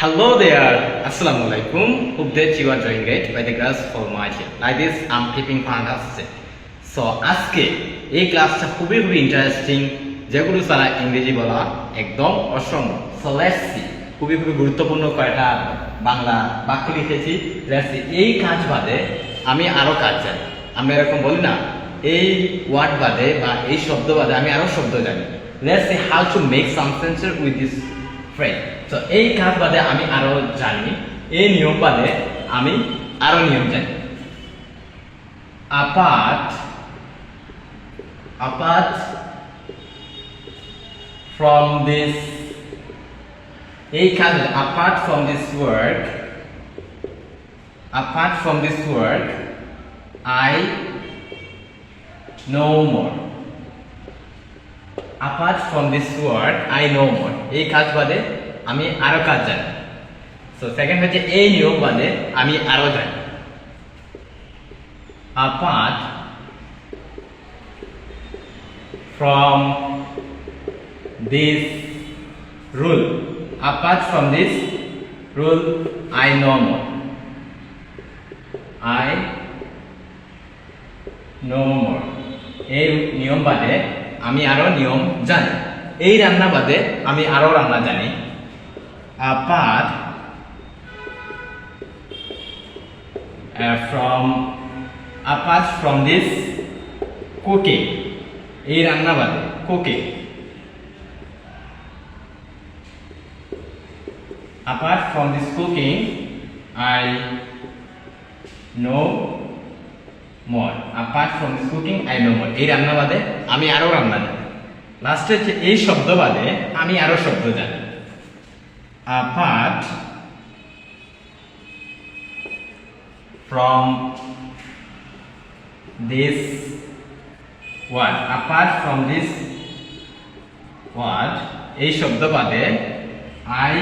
Hello there, Assalamu alaikum. Hope that you are doing great by the grace of Almighty. Like this, I'm keeping fantastic. So, আজকে এই ক্লাসটা খুবই interesting, যেগুলো তারা ইংরেজি বলা একদম অসম্ভব। সো লেটস সি, খুবই গুরুত্বপূর্ণ কয়টা বাংলা বাক্য লিখেছি। লেটস সি, এই কাজ বাদে আমি আরো কাজ জানি। আমরা এরকম বলি না, এই ওয়ার্ড বাদে বা এই শব্দ বাদে আমি আরো শব্দ জানি। Let's see how to make some sentence with this phrase. তো এই কাজ বাদে আমি আরো জানি, এই নিয়ম বাদে আমি আরো নিয়ম জানি। apart from this, এই কাজ apart from this word I know more. Apart from this word I know more, এই কাজ বাদে আমি আরো কাজ জানি। সো সেকেন্ড হচ্ছে এই নিয়ম বাদে আমি আরো জানি। apart from this rule I know more. এই নিয়ম বাদে আমি আরো নিয়ম জানি। এই রান্না বাদে আমি আরো রান্না জানি। apart from this cooking, এই রান্না বাদে cooking, apart from this cooking I know more. apart from this cooking I know more, এই রান্না বাদে আমি আরো রান্না জানি। লাস্টে হচ্ছে এই শব্দ বাদে আমি আরো শব্দ জানি। apart from this word এই শব্দ বাদে I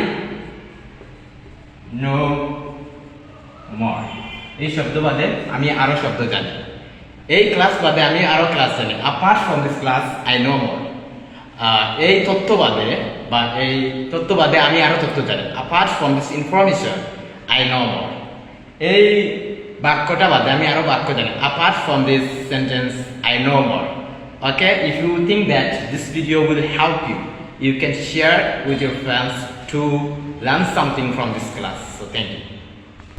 know more, এই শব্দ বাদে আমি আরো শব্দ জানি। এই ক্লাস বাদে আমি আরো ক্লাস জানি। apart from this class I know more, এই তথ্য বাদে বা এই তথ্য বাদে আমি আরো তথ্য জানি। apart from this information I know more, এই বাক্যটা বাদে আমি আরো বাক্য জানি। apart from this sentence I know more. Okay, if you think that this video will help you, you can share with your friends to learn something from this class. So thank you.